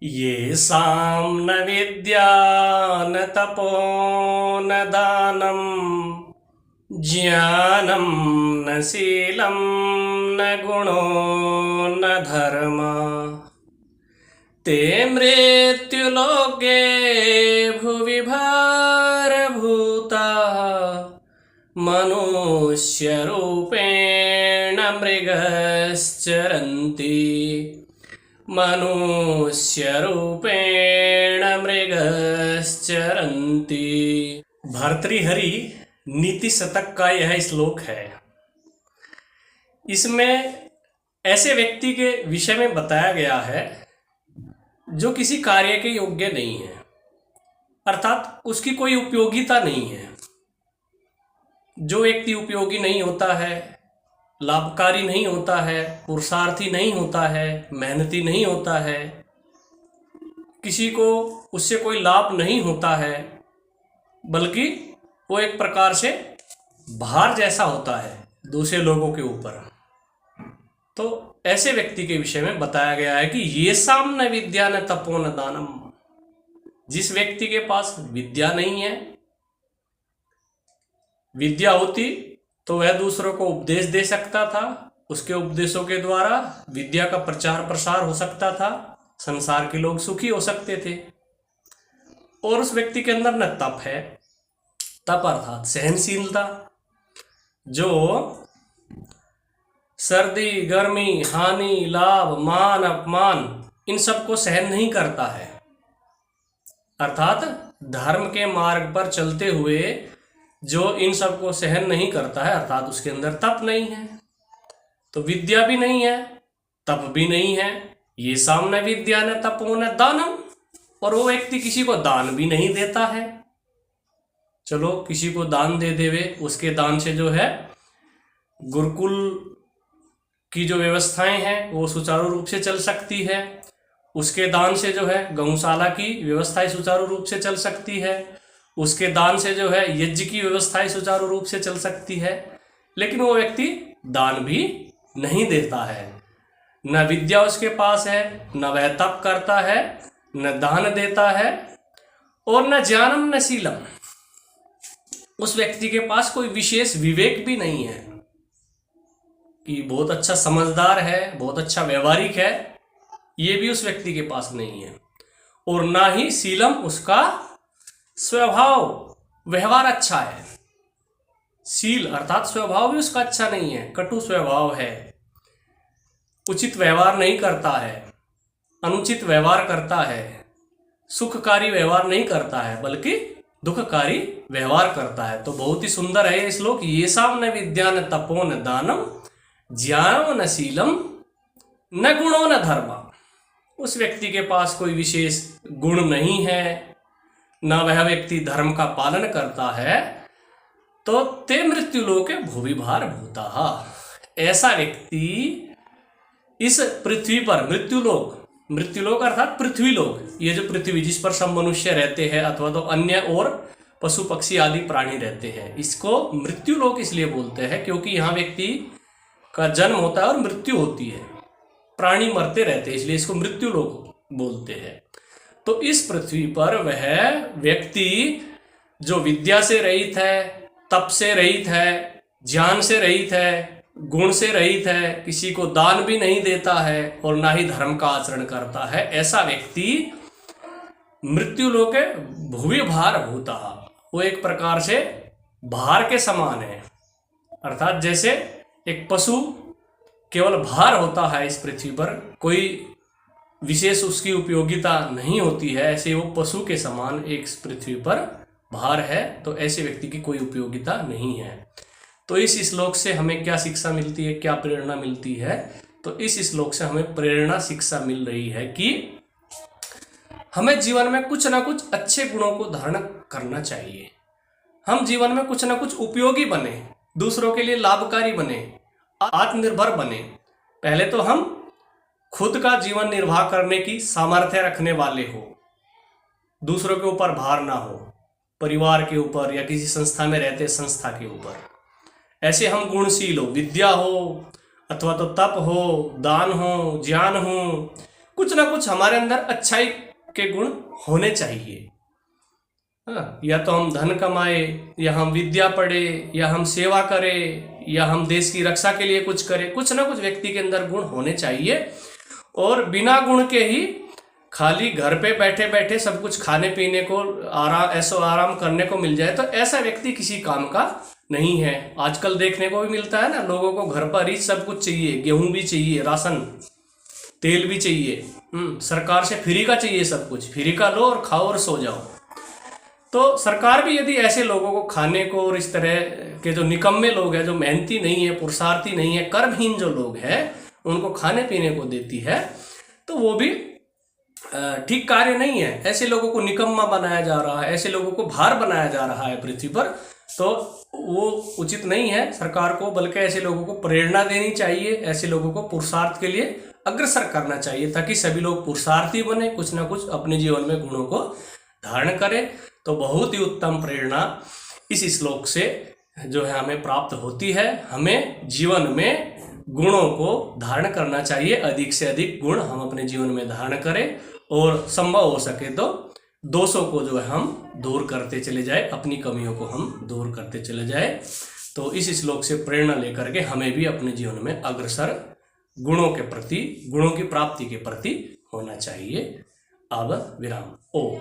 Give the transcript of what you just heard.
ये साम न विद्या न तपो न दानम ज्ञानम न शीलम न गुणो न धर्म ते मृत्युलोके भुवि भारभूता मनुष्यरूपेण मृगश्चरन्ति मनुष्यरूपेण मृगश्चरन्ति। भर्तृहरि नीति शतक का यह श्लोक है। इसमें ऐसे व्यक्ति के विषय में बताया गया है जो किसी कार्य के योग्य नहीं है, अर्थात उसकी कोई उपयोगिता नहीं है। जो व्यक्ति उपयोगी नहीं होता है, लाभकारी नहीं होता है, पुरुषार्थी नहीं होता है, मेहनती नहीं होता है, किसी को उससे कोई लाभ नहीं होता है, बल्कि वो एक प्रकार से भार जैसा होता है दूसरे लोगों के ऊपर। तो ऐसे व्यक्ति के विषय में बताया गया है कि ये साम न विद्या न तपो न दानम। जिस व्यक्ति के पास विद्या नहीं है, विद्या होती तो वह दूसरों को उपदेश दे सकता था, उसके उपदेशों के द्वारा विद्या का प्रचार प्रसार हो सकता था, संसार के लोग सुखी हो सकते थे। और उस व्यक्ति के अंदर न तप है, तप अर्थात सहनशीलता, जो सर्दी गर्मी हानि लाभ मान अपमान इन सब को सहन नहीं करता है, अर्थात धर्म के मार्ग पर चलते हुए जो इन सब को सहन नहीं करता है, अर्थात उसके अंदर तप नहीं है। तो विद्या भी नहीं है, तप भी नहीं है। ये साम न विद्या न तपो न दानम। और वो व्यक्ति किसी को दान भी नहीं देता है। चलो किसी को दान दे देवे, उसके दान से जो है गुरुकुल की जो व्यवस्थाएं हैं वो सुचारू रूप से चल सकती है, उसके दान से जो है गौशाला की व्यवस्थाएं सुचारू रूप से चल सकती है, उसके दान से जो है यज्ञ की व्यवस्थाएं सुचारू रूप से चल सकती है। लेकिन वो व्यक्ति दान भी नहीं देता है। न विद्या उसके पास है, न वह तप करता है, न दान देता है, और न ज्ञानम न शीलम। उस व्यक्ति के पास कोई विशेष विवेक भी नहीं है कि बहुत अच्छा समझदार है, बहुत अच्छा व्यवहारिक है, ये भी उस व्यक्ति के पास नहीं है। और ना ही शीलम, उसका स्वभाव व्यवहार अच्छा है। शील अर्थात स्वभाव भी उसका अच्छा नहीं है, कटु स्वभाव है, उचित व्यवहार नहीं करता है, अनुचित व्यवहार करता है, सुखकारी व्यवहार नहीं करता है, बल्कि दुखकारी व्यवहार करता है। तो बहुत ही सुंदर है ये श्लोक। ये साम न विद्या न तपो न दानम ज्ञानम न शीलम न गुणो न धर्म। उस व्यक्ति के पास कोई विशेष गुण नहीं है, न वह व्यक्ति धर्म का पालन करता है, तो ते मृत्युलोके भुवि भारभूता। ऐसा व्यक्ति इस पृथ्वी पर मृत्युलोक, मृत्युलोक अर्थात पृथ्वीलोक, ये जो पृथ्वी जिस पर सब मनुष्य रहते हैं अथवा तो अन्य और पशु पक्षी आदि प्राणी रहते हैं, इसको मृत्युलोक इसलिए बोलते हैं क्योंकि यहाँ व्यक्ति का जन्म होता है और मृत्यु होती है, प्राणी मरते रहते हैं, इसलिए इसको मृत्युलोक बोलते हैं। तो इस पृथ्वी पर वह व्यक्ति जो विद्या से रहित है, तप से रहित है, ज्ञान से रहित है, गुण से रहित है, किसी को दान भी नहीं देता है और ना ही धर्म का आचरण करता है, ऐसा व्यक्ति मृत्युलोके भुवि भारभूता। वो एक प्रकार से भार के समान है, अर्थात जैसे एक पशु केवल भार होता है इस पृथ्वी पर, कोई विशेष उसकी उपयोगिता नहीं होती है, ऐसे वो पशु के समान एक पृथ्वी पर भार है। तो ऐसे व्यक्ति की कोई उपयोगिता नहीं है। तो इस श्लोक से हमें क्या शिक्षा मिलती है, क्या प्रेरणा मिलती है? तो इस श्लोक से हमें प्रेरणा शिक्षा मिल रही है कि हमें जीवन में कुछ ना कुछ अच्छे गुणों को धारण करना चाहिए। हम जीवन में कुछ ना कुछ उपयोगी बने, दूसरों के लिए लाभकारी बने, आत्मनिर्भर बने। पहले तो हम खुद का जीवन निर्वाह करने की सामर्थ्य रखने वाले हो, दूसरों के ऊपर भार ना हो, परिवार के ऊपर या किसी संस्था में रहते संस्था के ऊपर। ऐसे हम गुणशील हो, विद्या हो अथवा तो तप हो, दान हो, ज्ञान हो, कुछ ना कुछ हमारे अंदर अच्छाई के गुण होने चाहिए। हाँ, या तो हम धन कमाए, या हम विद्या पढ़े, या हम सेवा करें, या हम देश की रक्षा के लिए कुछ करें, कुछ ना कुछ व्यक्ति के अंदर गुण होने चाहिए। और बिना गुण के ही खाली घर पे बैठे बैठे सब कुछ खाने पीने को, ऐसो आराम करने को मिल जाए, तो ऐसा व्यक्ति किसी काम का नहीं है। आजकल देखने को भी मिलता है ना, लोगों को घर पर ही सब कुछ चाहिए, गेहूं भी चाहिए, राशन तेल भी चाहिए, सरकार से फ्री का चाहिए, सब कुछ फ्री का लो और खाओ और सो जाओ। तो सरकार भी यदि ऐसे लोगों को खाने को, और इस तरह के जो निकम्मे लोग हैं, जो मेहनती नहीं है, पुरुषार्थी नहीं है, कर्महीन जो लोग हैं, उनको खाने पीने को देती है, तो वो भी ठीक कार्य नहीं है। ऐसे लोगों को निकम्मा बनाया जा रहा है, ऐसे लोगों को भार बनाया जा रहा है पृथ्वी पर, तो वो उचित नहीं है सरकार को। बल्कि ऐसे लोगों को प्रेरणा देनी चाहिए, ऐसे लोगों को पुरुषार्थ के लिए अग्रसर करना चाहिए, ताकि सभी लोग पुरुषार्थी बने, कुछ ना कुछ अपने जीवन में गुणों को धारण करें। तो बहुत ही उत्तम प्रेरणा इस श्लोक से जो है हमें प्राप्त होती है। हमें जीवन में गुणों को धारण करना चाहिए, अधिक से अधिक गुण हम अपने जीवन में धारण करें, और संभव हो सके तो दोषों को जो है हम दूर करते चले जाए, अपनी कमियों को हम दूर करते चले जाए। तो इस श्लोक से प्रेरणा लेकर के हमें भी अपने जीवन में अग्रसर गुणों के प्रति, गुणों की प्राप्ति के प्रति होना चाहिए। अब विराम। ओ